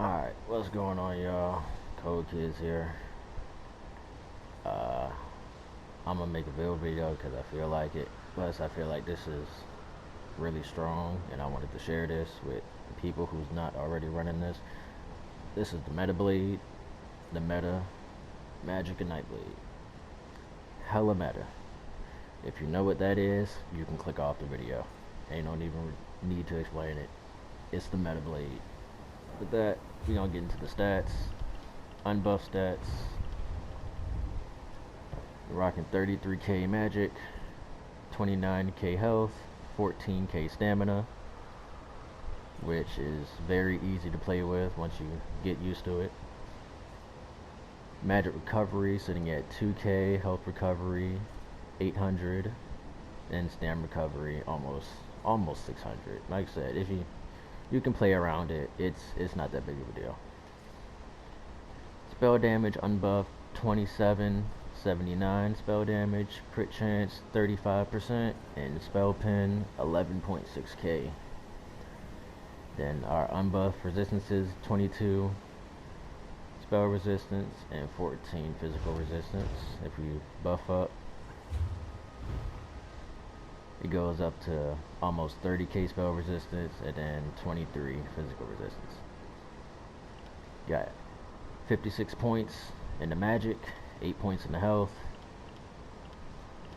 Alright, what's going on, y'all? Code Kids here. Uh, I'm gonna make a build video because I feel like it. Plus, I feel like this is really strong, and I wanted to share this with people who's not already running this. This is the Metablade, the Meta Magicak Nightblade. Hella meta. If you know what that is, you can click off the video. Ain't no even need to explain it. It's the Metablade. With that, we gonna get into the stats. Unbuff stats. We're rocking 33k magic, 29k health, 14k stamina, which is very easy to play with once you get used to it. Magic recovery sitting at 2k, health recovery 800, and stamina recovery almost 600. Like I said, if you can play around it, it's not that big of a deal. Spell damage unbuffed 2779 spell damage, crit chance 35%, and spell pen 11.6k. Then our unbuff resistances 22 spell resistance and 14 physical resistance. If we buff up, it goes up to almost 30k spell resistance and then 23 physical resistance. Got 56 points in the magic, 8 points in the health.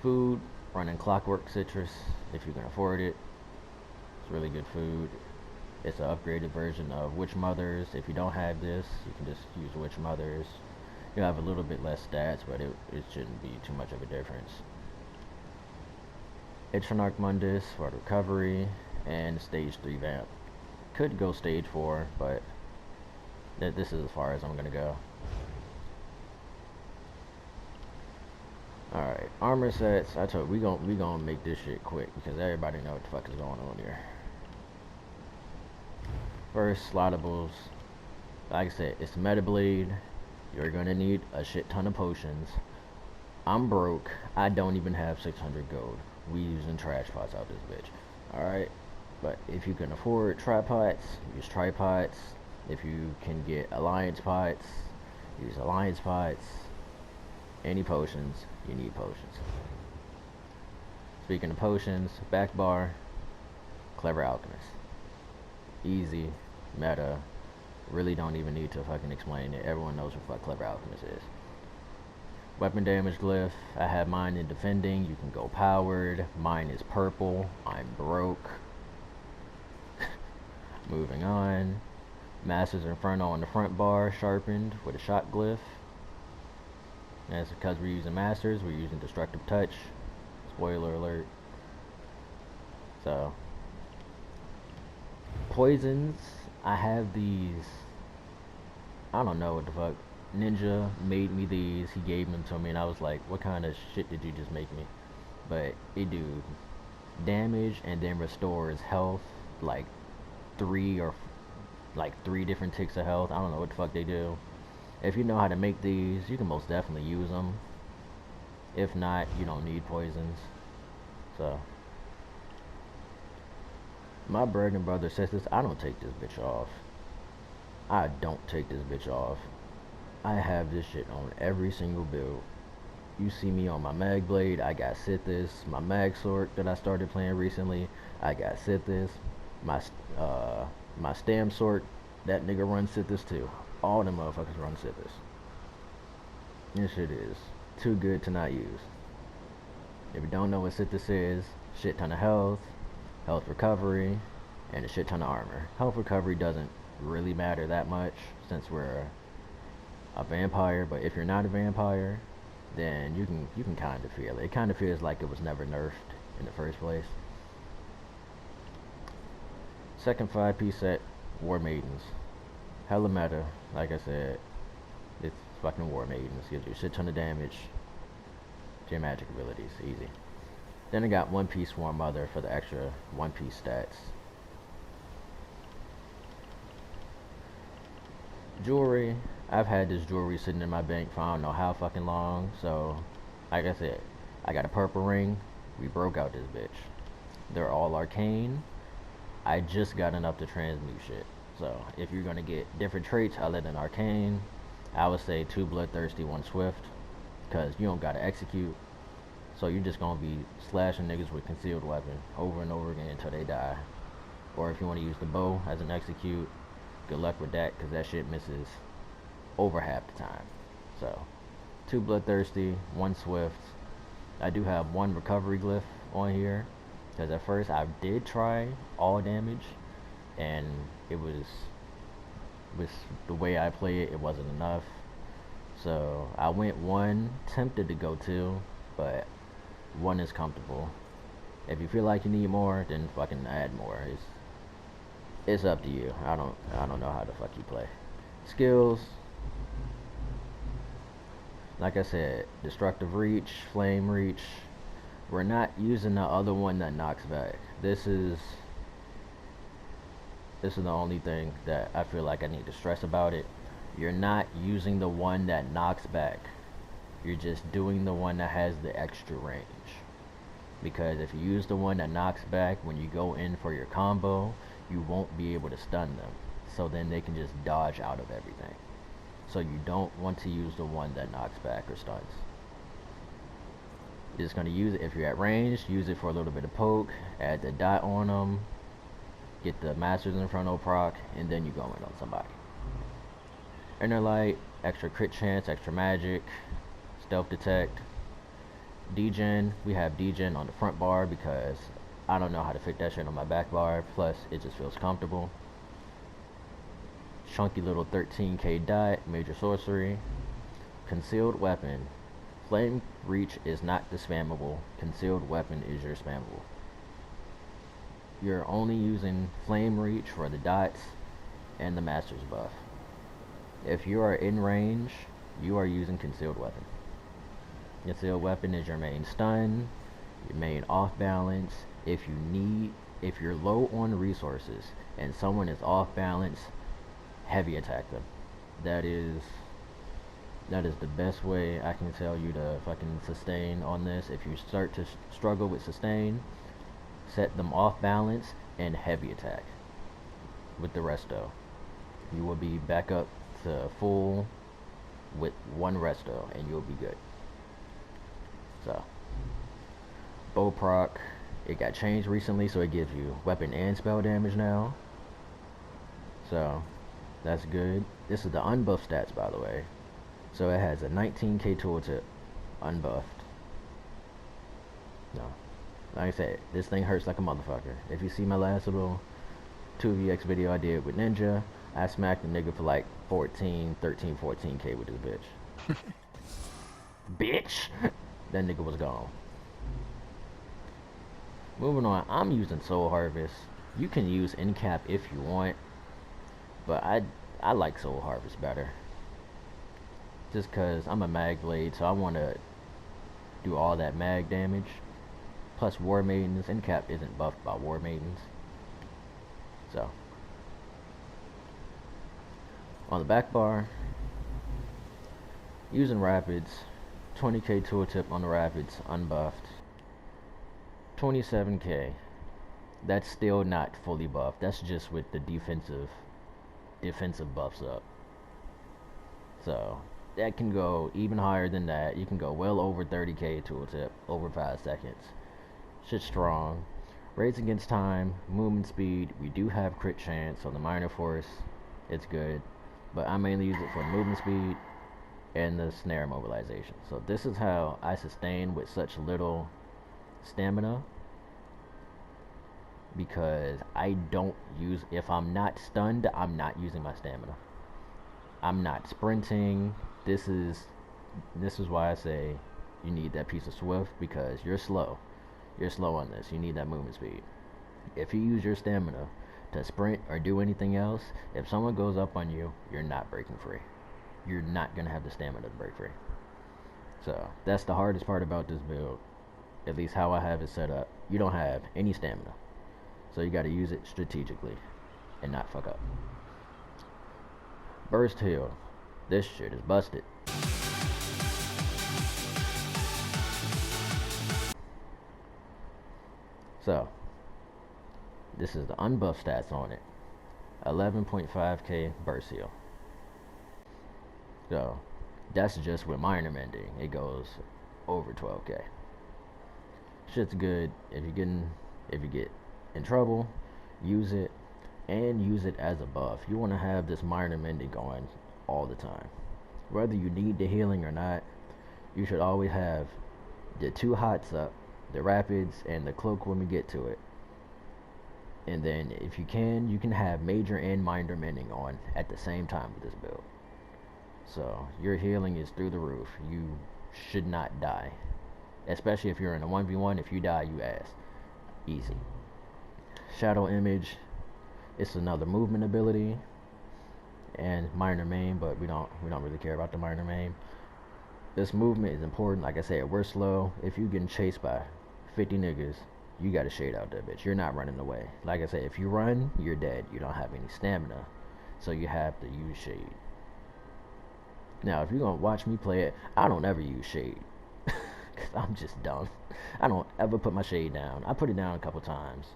Food, running Clockwork Citrus if you can afford it. It's really good food. It's an upgraded version of Witch Mothers. If you don't have this, you can just use Witch Mothers. You'll have a little bit less stats, but it shouldn't be too much of a difference. Itchanarch Mundus for recovery, and stage 3 vamp. Could go stage 4, but this is as far as I'm gonna go. Alright, armor sets. I told you, we gonna make this shit quick because everybody know what the fuck is going on here. First, slottables. Like I said, it's Metablade. You're gonna need a shit ton of potions. I'm broke. I don't even have 600 gold. We using trash pots out this bitch. Alright? But if you can afford tripods, use tripods. If you can get alliance pots, use alliance pots. Any potions, you need potions. Speaking of potions, back bar, Clever Alchemist. Easy, meta, really don't even need to fucking explain it. Everyone knows what fuck Clever Alchemist is. Weapon damage glyph, I have mine in defending. You can go powered. Mine is purple. I'm broke. Moving on. Master's Inferno on the front bar, sharpened with a shot glyph. And that's because we're using Masters, we're using Destructive Touch. Spoiler alert. So, poisons, I have these. I don't know what the fuck. Ninja made me these. He gave them to me, and I was like, "What kind of shit did you just make me?" But it do damage and then restores health, like three different ticks of health. I don't know what the fuck they do. If you know how to make these, you can most definitely use them. If not, you don't need poisons. So, my Bergen brother says this. I don't take this bitch off. I don't take this bitch off. I have this shit on every single build. You see me on my Magblade, I got Sithis. My Mag Sword that I started playing recently, I got Sithis. My Stam Sword, that nigga runs Sithis too. All them motherfuckers run Sithis. This shit is too good to not use. If you don't know what Sithis is, shit ton of health, health recovery, and a shit ton of armor. Health recovery doesn't really matter that much since we're a vampire, but if you're not a vampire, then you can kind of feel it. It kind of feels like it was never nerfed in the first place. Second 5-piece set, War Maidens. Hella meta, like I said. It's fucking War Maidens. Gives you a shit ton of damage to your magic abilities. Easy. Then I got 1-piece Swarm Mother for the extra 1-piece stats. Jewelry, I've had this jewelry sitting in my bank for I don't know how fucking long. So, like I said, I got a purple ring. We broke out this bitch. They're all arcane. I just got enough to transmute shit. So if you're gonna get different traits other than arcane, I would say 2 bloodthirsty, 1 swift, because you don't gotta execute. So you're just gonna be slashing niggas with concealed weapon over and over again until they die. Or if you want to use the bow as an execute, good luck with that, because that shit misses over half the time. So 2 bloodthirsty, 1 swift. I do have 1 recovery glyph on here, because at first I did try all damage, and it was, with the way I play it, it wasn't enough. So I went 1, tempted to go 2, but 1 is comfortable. If you feel like you need more, then fucking add more. It's up to you. I don't know how the fuck you play. Skills, like I said, destructive reach, flame reach. We're not using the other one that knocks back. This is the only thing that I feel like I need to stress about it. You're not using the one that knocks back. You're just doing the one that has the extra range. Because if you use the one that knocks back, when you go in for your combo, you won't be able to stun them. So then they can just dodge out of everything. So you don't want to use the one that knocks back or stuns. You're just going to use it if you're at range, use it for a little bit of poke, add the dot on them, get the Masters Inferno proc, and then you go in on somebody. Inner Light, extra crit chance, extra magic, stealth detect. Degen, we have Degen on the front bar because I don't know how to fit that shit on my back bar, plus it just feels comfortable. Chunky little 13k dot, major sorcery. Concealed weapon. Flame reach is not the spammable. Concealed weapon is your spammable. You're only using flame reach for the dots and the master's buff. If you are in range, you are using concealed weapon. Concealed weapon is your main stun, your main off balance. If you're low on resources and someone is off balance, heavy attack them. That is the best way I can tell you to fucking sustain on this. If you start to struggle with sustain, set them off balance and heavy attack with the resto. You will be back up to full with 1 resto and you'll be good. So bow proc, it got changed recently, so it gives you weapon and spell damage now, so that's good. This is the unbuffed stats, by the way. So it has a 19k tooltip unbuffed. No, like I said, this thing hurts like a motherfucker. If you see my last little 2vx video I did with Ninja, I smacked a nigga for like 14k with this bitch. Bitch! That nigga was gone. Moving on, I'm using Soul Harvest. You can use Incap if you want, but I like Soul Harvest better. Just cause I'm a Magblade, so I want to do all that mag damage. Plus War Maidens, Incap isn't buffed by War Maidens. So on the back bar, using Rapids, 20k tooltip on the Rapids, unbuffed. 27k. That's still not fully buffed. That's just with the defensive buffs up. So that can go even higher than that. You can go well over 30k tooltip, over 5 seconds. Shit's strong. Raids against time, movement speed. We do have crit chance on the minor force. It's good. But I mainly use it for movement speed and the snare mobilization. So this is how I sustain with such little stamina, because I don't use, if I'm not stunned, I'm not using my stamina. I'm not sprinting. This is why I say you need that piece of swift, because you're slow on this. You need that movement speed. If you use your stamina to sprint or do anything else, if someone goes up on you, you're not breaking free. You're not gonna have the stamina to break free. So that's the hardest part about this build, at least how I have it set up. You don't have any stamina, so you got to use it strategically and not fuck up. Burst heal, this shit is busted. So this is the unbuffed stats on it. 11.5k burst heal. So that's just with minor mending. It goes over 12k. Shit's good. If you get in trouble, use it, and use it as a buff. You want to have this minor mending going all the time. Whether you need the healing or not, you should always have the 2 hots up, the rapids and the cloak when we get to it. And then if you can have major and minor mending on at the same time with this build. So your healing is through the roof. You should not die. Especially if you're in a 1v1, if you die, you ass. Easy. Shadow Image, it's another movement ability and minor main, but we don't really care about the minor main. This movement is important. Like I said, we're slow. If you getting chased by 50 niggas, you gotta shade out that bitch. You're not running away. Like I said, if you run, you're dead. You don't have any stamina, so you have to use shade. Now, if you're gonna watch me play it, I don't ever use shade. Cause I'm just dumb. I don't ever put my shade down. I put it down a couple times,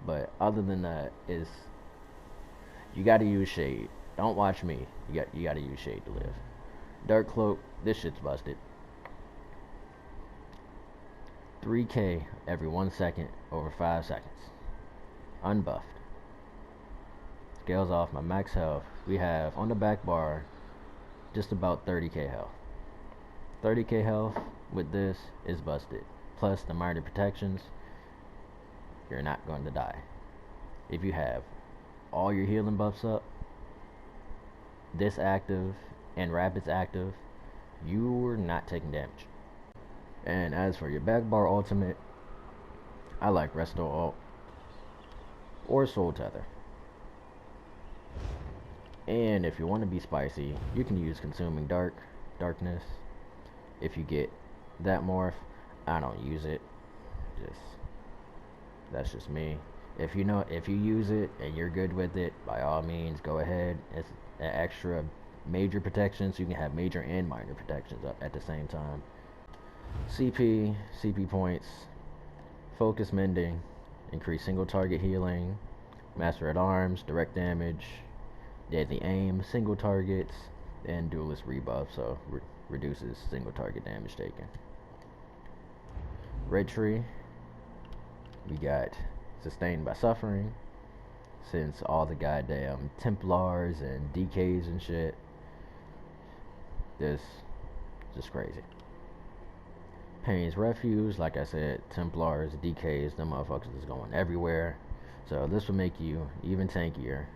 but other than that, you gotta use shade. Don't watch me. You gotta use shade to live. Dark Cloak, this shit's busted. 3k every 1 second over 5 seconds. Unbuffed. Scales off my max health. We have on the back bar just about 30k health. 30k health with this is busted. Plus the minor protections, you're not going to die. If you have all your healing buffs up, this active and rapids active, you're not taking damage. And as for your back bar ultimate, I like Resto Ult or Soul Tether. And if you want to be spicy, you can use Consuming Darkness. If you get that morph, I don't use it. That's just me. If you use it and you're good with it, by all means go ahead. It's an extra major protection, so you can have major and minor protections up at the same time. CP points, focus mending, increase single target healing, master at arms, direct damage, deadly aim, single targets, and duelist rebuff, so reduces single target damage taken. Red tree, we got sustained by suffering, since all the goddamn Templars and DKs and shit. This just crazy. Pain's Refuge, like I said, Templars, DKs, them motherfuckers is going everywhere. So this will make you even tankier.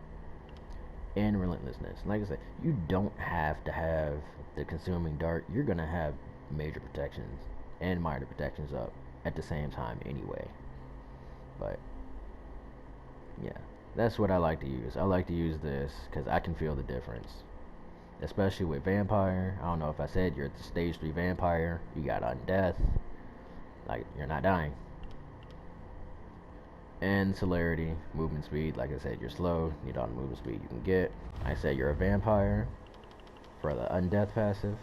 And Relentlessness. Like I said, you don't have to have the Consuming Dart. You're gonna have major protections and minor protections up at the same time anyway. But yeah, that's what I like to use. I like to use this because I can feel the difference. Especially with Vampire. I don't know if I said you're at the stage 3 Vampire. You got Undeath. Like, you're not dying. And Celerity, movement speed. Like I said, you're slow. Need all the movement speed you can get. I said you're a Vampire. For the Undeath passive,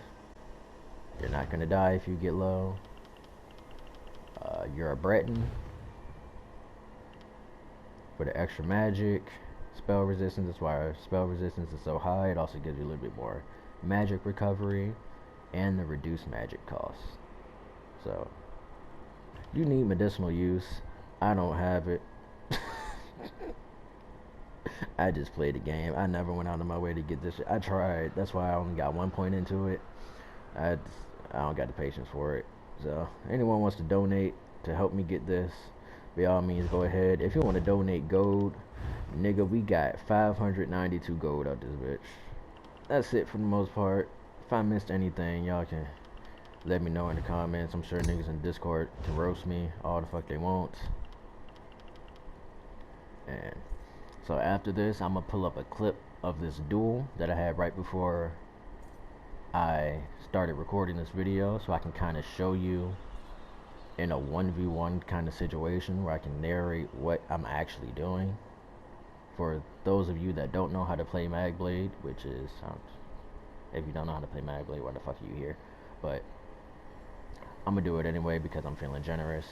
you're not going to die if you get low. You're a Breton. For the extra magic. Spell resistance, that's why our spell resistance is so high. It also gives you a little bit more magic recovery and the reduced magic costs. So you need medicinal use. I don't have it. I just played the game. I never went out of my way to get this shit. I tried. That's why I only got 1 point into it. I don't got the patience for it. So anyone wants to donate to help me get this, by all means go ahead. If you want to donate gold, nigga, we got 592 gold out this bitch. That's it for the most part. If I missed anything, y'all can let me know in the comments. I'm sure niggas in Discord can roast me all the fuck they want. And so after this, I'm gonna pull up a clip of this duel that I had right before I started recording this video, so I can kind of show you in a 1v1 kind of situation where I can narrate what I'm actually doing. For those of you that don't know how to play Magicak, which is, if you don't know how to play Magicak, why the fuck are you here? But I'm gonna do it anyway because I'm feeling generous.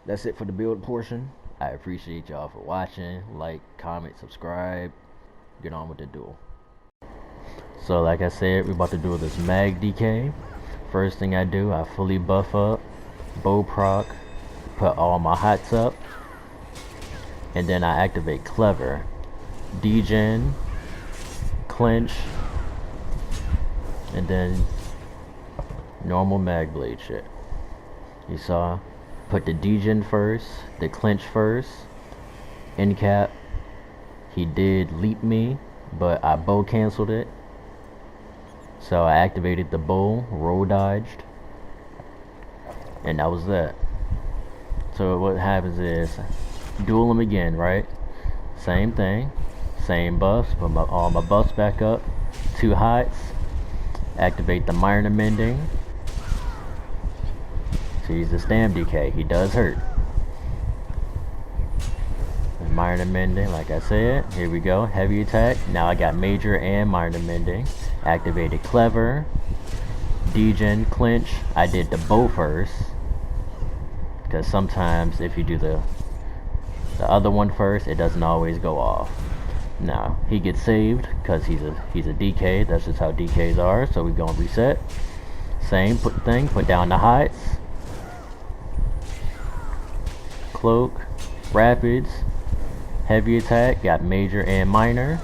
That's it for the build portion. I appreciate y'all for watching. Like, comment, subscribe. Get on with the duel. So like I said, we're about to do this mag DK. First thing I do, I fully buff up, bow proc, put all my hots up, and then I activate clever, degen, clinch, and then normal Magblade shit. You saw, put the degen first, the clinch first, end cap. He did leap me, but I bow canceled it. So I activated the bow, roll dodged, and that was that. So what happens is, duel him again, right? Same thing, same buffs, put all my buffs back up, 2 hots, activate the minor mending. So he's the stam DK, he does hurt. Minor mending, like I said, here we go, heavy attack. Now I got major and minor mending. Activated clever, degen, clinch. I did the bow first, because sometimes if you do the other one first, it doesn't always go off. Now he gets saved because he's a DK. That's just how DKs are. So we're gonna reset. Same thing. Put down the hots, cloak, rapids, heavy attack. Got major and minor.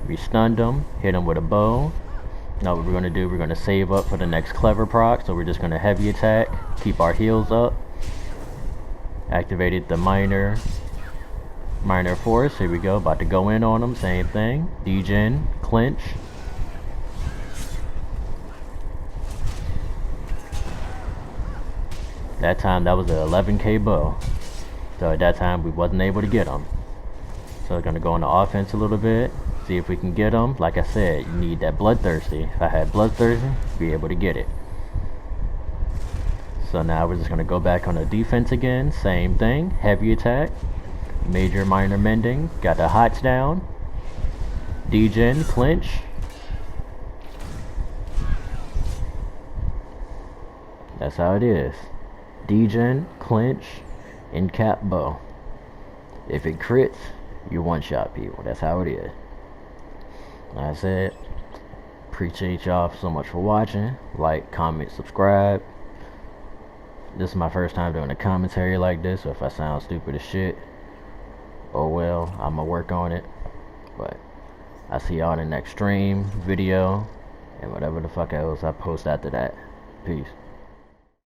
We stunned him. Hit him with a bow. Now what we're gonna do? We're gonna save up for the next clever proc. So we're just gonna heavy attack. Keep our heals up. Activated the minor force. Here we go. About to go in on him. Same thing. Degen, clinch. That time that was an 11k bow. So at that time we wasn't able to get him. So we're gonna go on the offense a little bit. See if we can get him. Like I said, you need that bloodthirsty. If I had bloodthirsty, be able to get it. So now we're just gonna go back on the defense again. Same thing. Heavy attack. Major minor mending. Got the hots down. Degen, clinch. That's how it is. Degen, clinch, and cap bow. If it crits, you one-shot people. That's how it is. Like I said, appreciate y'all so much for watching. Like, comment, subscribe. This is my first time doing a commentary like this, so if I sound stupid as shit, oh well, I'ma work on it. But I see y'all in the next stream, video, and whatever the fuck else I post after that. Peace.